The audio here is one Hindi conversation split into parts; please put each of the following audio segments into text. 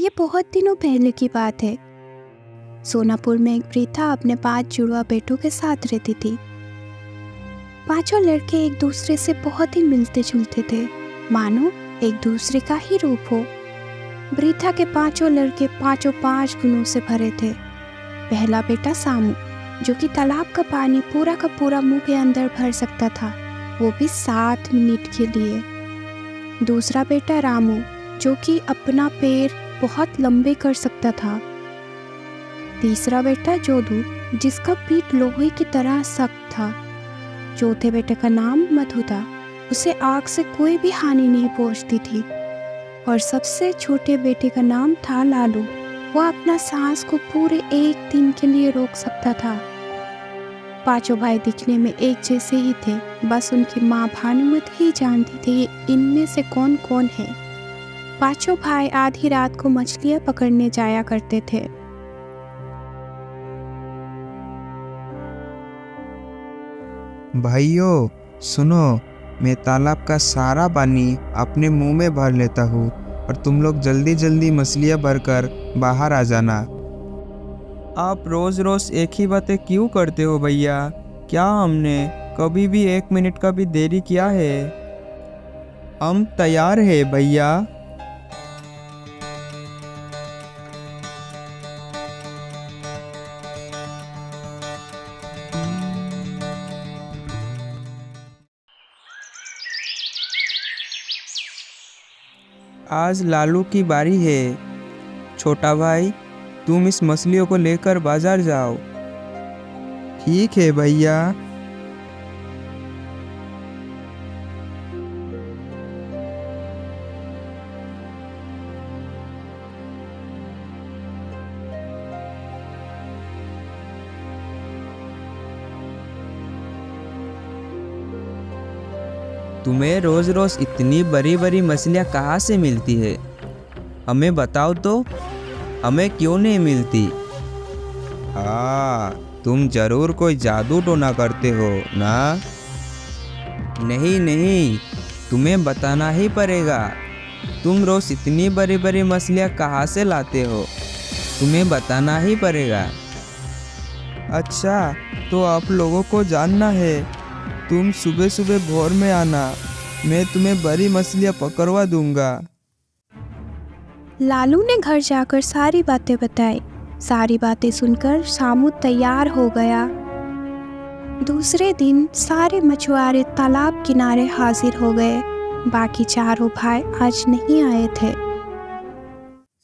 ये बहुत दिनों पहले की बात है। सोनापुर में एक वृद्धा अपने 5 जुड़वा बेटों के साथ रहती थी। पांचों लड़के एक दूसरे से बहुत ही मिलते जुलते थे, मानो एक दूसरे का ही रूप हो। वृद्धा के 5 लड़के 5 गुणों से भरे थे। पहला बेटा सामू, जो कि तालाब का पानी पूरा का पूरा मुंह के अंदर भर सकता था, वो भी 7 मिनट के लिए। दूसरा बेटा रामू, जो कि अपना पैर बहुत लंबे कर सकता था। तीसरा बेटा जोधू, जिसका पीठ लोहे की तरह सख्त था। चौथे बेटे का नाम मधु था, उसे आग से कोई भी हानि नहीं पहुंचती थी। और सबसे छोटे बेटे का नाम था लालू, वो अपना सांस को पूरे 1 दिन के लिए रोक सकता था। 5 भाई दिखने में एक जैसे ही थे, बस उनकी माँ भानुमति ही जानती थी इनमें से कौन कौन है। 5 भाई आधी रात को मछलियाँ पकड़ने जाया करते थे। भाइयों सुनो, मैं तालाब का सारा पानी अपने मुंह में भर लेता हूँ और तुम लोग जल्दी जल्दी मछलियाँ भरकर बाहर आ जाना। आप रोज़ रोज़ एक ही बातें क्यों करते हो भैया? क्या हमने कभी भी 1 मिनट का भी देरी किया है? हम तैयार हैं भैया। आज लालू की बारी है। छोटा भाई, तुम इस मछलियों को लेकर बाजार जाओ। ठीक है भैया। तुम्हें रोज़ रोज़ इतनी बड़ी बड़ी मछलियाँ कहाँ से मिलती है? हमें बताओ तो, हमें क्यों नहीं मिलती? तुम जरूर कोई जादू टोना करते हो ना? नहीं नहीं, तुम्हें बताना ही पड़ेगा। तुम रोज़ इतनी बड़ी बड़ी मछलियाँ कहाँ से लाते हो? तुम्हें बताना ही पड़ेगा। अच्छा, तो आप लोगों को जानना है। तुम सुबह सुबह भोर में आना, मैं तुम्हें बड़ी मछलियाँ पकड़वा दूंगा। लालू ने घर जाकर सारी बातें बताई। सारी बातें सुनकर सामू तैयार हो गया। दूसरे दिन सारे मछुआरे तालाब किनारे हाजिर हो गए। बाकी 4 भाई आज नहीं आए थे।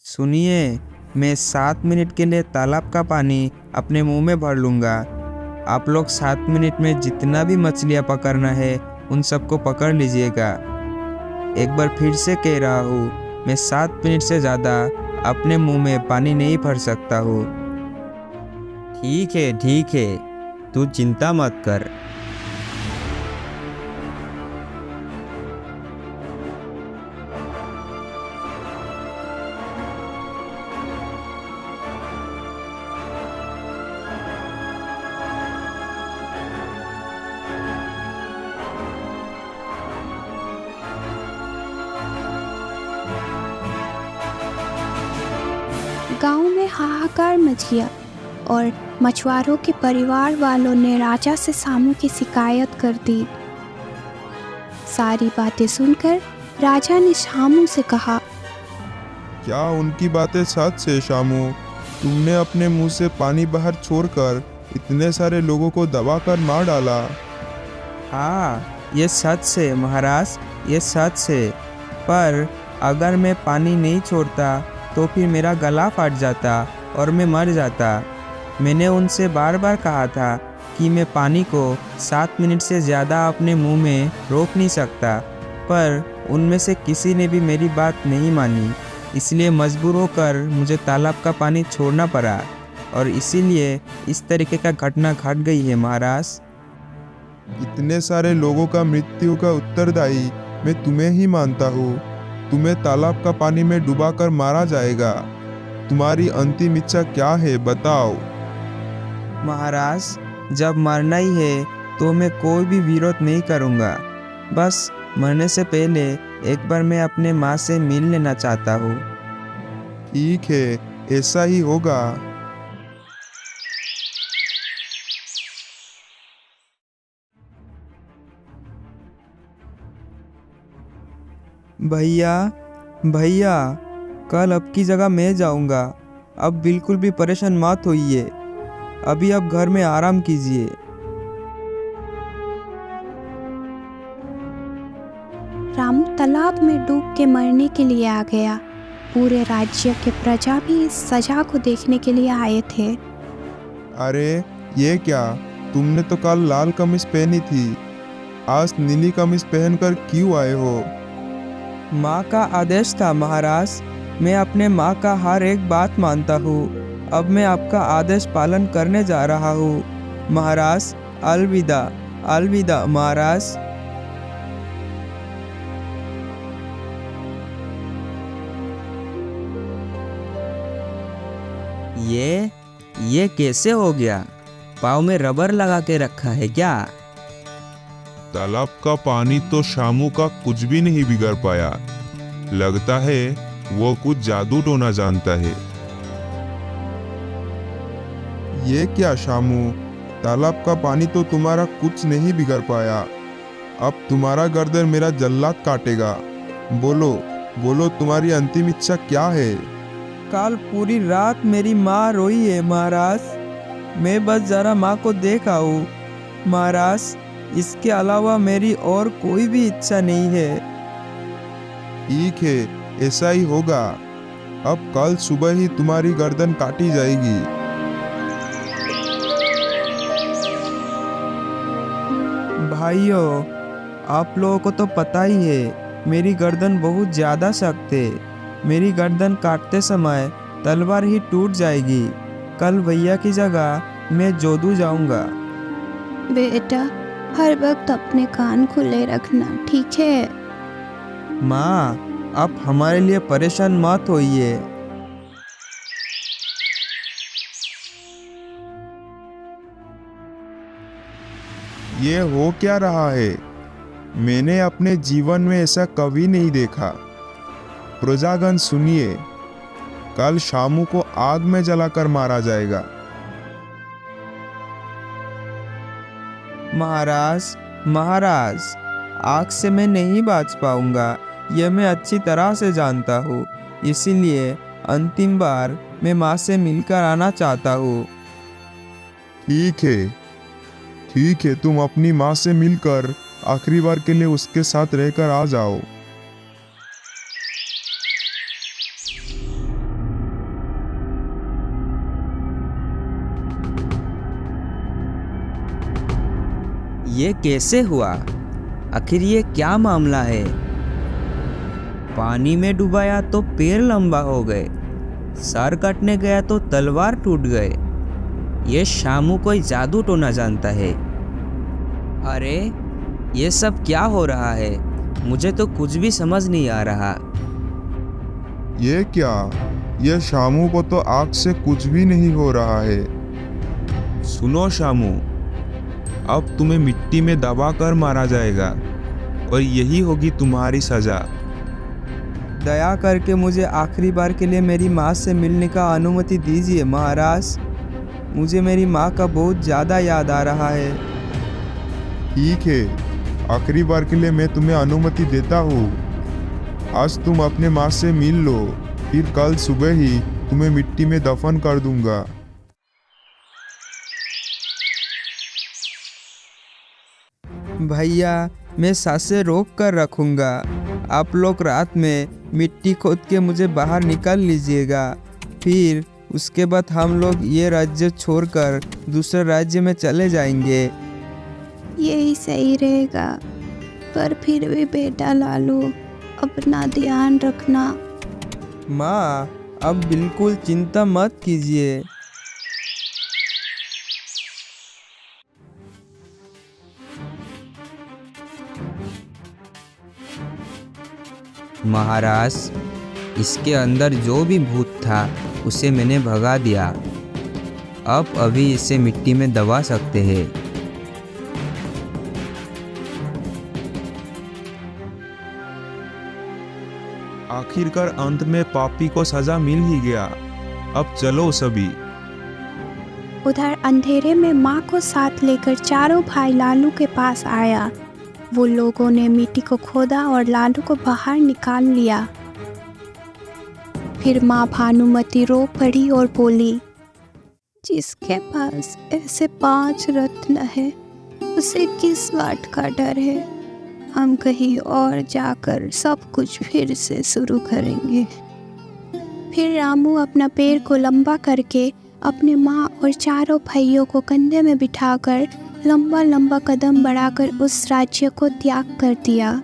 सुनिए, मैं 7 मिनट के लिए तालाब का पानी अपने मुंह में भर लूंगा। आप लोग 7 मिनट में जितना भी मछलियाँ पकड़ना है उन सबको पकड़ लीजिएगा। एक बार फिर से कह रहा हूँ, मैं 7 मिनट से ज़्यादा अपने मुंह में पानी नहीं भर सकता हूँ। ठीक है, तू चिंता मत कर। गांव में हाहाकार मच गया और मछुआरों के परिवार वालों ने राजा से सामू की शिकायत कर दी। सारी बातें सुनकर राजा ने सामू से कहा, क्या उनकी बातें सच है शामू? तुमने अपने मुंह से पानी बाहर छोड़कर इतने सारे लोगों को दबाकर मार डाला। हाँ, ये सच है महाराज, ये सच है। पर अगर मैं पानी नहीं छोड़ता तो फिर मेरा गला फट जाता और मैं मर जाता। मैंने उनसे बार बार कहा था कि मैं पानी को 7 मिनट से ज़्यादा अपने मुंह में रोक नहीं सकता, पर उनमें से किसी ने भी मेरी बात नहीं मानी। इसलिए मजबूर होकर मुझे तालाब का पानी छोड़ना पड़ा और इसीलिए इस तरीके का घटना घट गई है महाराज। इतने सारे लोगों का मृत्यु का उत्तरदायी मैं तुम्हें ही मानता हूँ। तुम्हें तालाब का पानी में डुबाकर मारा जाएगा। तुम्हारी अंतिम इच्छा क्या है, बताओ। महाराज, जब मरना ही है तो मैं कोई भी विरोध नहीं करूँगा। बस मरने से पहले एक बार मैं अपने माँ से मिल लेना चाहता हूँ। ठीक है, ऐसा ही होगा। भैया भैया, कल अब की जगह मैं जाऊंगा। अब बिल्कुल भी परेशान मत होइए। अभी आप घर में आराम कीजिए। रामू तालाब में डूब के मरने के लिए आ गया। पूरे राज्य के प्रजा भी इस सजा को देखने के लिए आए थे। अरे ये क्या, तुमने तो कल लाल कमीज पहनी थी, आज नीली कमीज पहनकर क्यों आए हो? माँ का आदेश था महाराज। मैं अपने माँ का हर एक बात मानता हूँ। अब मैं आपका आदेश पालन करने जा रहा हूँ। महाराज, अलविदा। अलविदा महाराज। ये कैसे हो गया? पाँव में रबर लगा के रखा है क्या? तालाब का पानी तो शामू का कुछ भी नहीं बिगड़ पाया। लगता है वो कुछ जादू टोना जानता है। ये क्या शामू, तालाब का पानी तो तुम्हारा कुछ नहीं बिगड़ पाया। अब तुम्हारा गर्दन मेरा जल्लाद काटेगा। बोलो बोलो, तुम्हारी अंतिम इच्छा क्या है? कल पूरी रात मेरी माँ रोई है महाराज। मैं बस जरा माँ को देख आऊँ महाराज। इसके अलावा मेरी और कोई भी इच्छा नहीं है। ठीक है, ऐसा ही होगा। अब कल सुबह ही तुम्हारी गर्दन काटी जाएगी। भाइयों, आप लोगों को तो पता ही है मेरी गर्दन बहुत ज़्यादा सख्त है। मेरी गर्दन काटते समय तलवार ही टूट जाएगी। कल भैया की जगह मैं जोधू जाऊंगा। बेटा, हर वक्त अपने कान खुले रखना, ठीक है? माँ, आप हमारे लिए परेशान मत होइए। ये हो क्या रहा है? मैंने अपने जीवन में ऐसा कभी नहीं देखा। प्रजागण सुनिए, कल शामू को आग में जलाकर मारा जाएगा। महाराज महाराज, आग से मैं नहीं बच पाऊंगा, यह मैं अच्छी तरह से जानता हूँ। इसीलिए अंतिम बार मैं माँ से मिलकर आना चाहता हूँ। ठीक है, तुम अपनी माँ से मिलकर आखिरी बार के लिए उसके साथ रहकर आ जाओ। ये कैसे हुआ? आखिर ये क्या मामला है? पानी में डुबाया तो पैर लंबा हो गए, सर कटने गया तो तलवार टूट गए। ये शामू कोई जादू टोना जानता है। अरे ये सब क्या हो रहा है? मुझे तो कुछ भी समझ नहीं आ रहा। ये क्या, ये शामू को तो आग से कुछ भी नहीं हो रहा है। सुनो शामू, अब तुम्हें मिट्टी में दबाकर मारा जाएगा और यही होगी तुम्हारी सजा। दया करके मुझे आखिरी बार के लिए मेरी माँ से मिलने का अनुमति दीजिए महाराज। मुझे मेरी माँ का बहुत ज़्यादा याद आ रहा है। ठीक है, आखिरी बार के लिए मैं तुम्हें अनुमति देता हूँ। आज तुम अपने माँ से मिल लो, फिर कल सुबह ही तुम्हें मिट्टी में दफन कर दूंगा। भैया, मैं सांसें रोक कर रखूँगा। आप लोग रात में मिट्टी खोद के मुझे बाहर निकाल लीजिएगा। फिर उसके बाद हम लोग ये राज्य छोड़कर दूसरे राज्य में चले जाएंगे। यही सही रहेगा, पर फिर भी बेटा लालू, अपना ध्यान रखना। माँ, अब बिल्कुल चिंता मत कीजिए। महाराज, इसके अंदर जो भी भूत था उसे मैंने भगा दिया। अब अभी इसे मिट्टी में दबा सकते हैं। आखिरकार अंत में पापी को सजा मिल ही गया। अब चलो सभी। उधर अंधेरे में माँ को साथ लेकर चारों भाई लालू के पास आया। वो लोगों ने मिट्टी को खोदा और लालू को बाहर निकाल लिया। फिर माँ भानुमती रो पड़ी और बोली, जिसके पास ऐसे 5 रत्न है उसे किस बात का डर है। हम कहीं और जाकर सब कुछ फिर से शुरू करेंगे। फिर रामू अपना पैर को लंबा करके अपने माँ और चारों भाइयों को कंधे में बिठाकर लंबा लंबा कदम बढ़ाकर उस राज्य को त्याग कर दिया।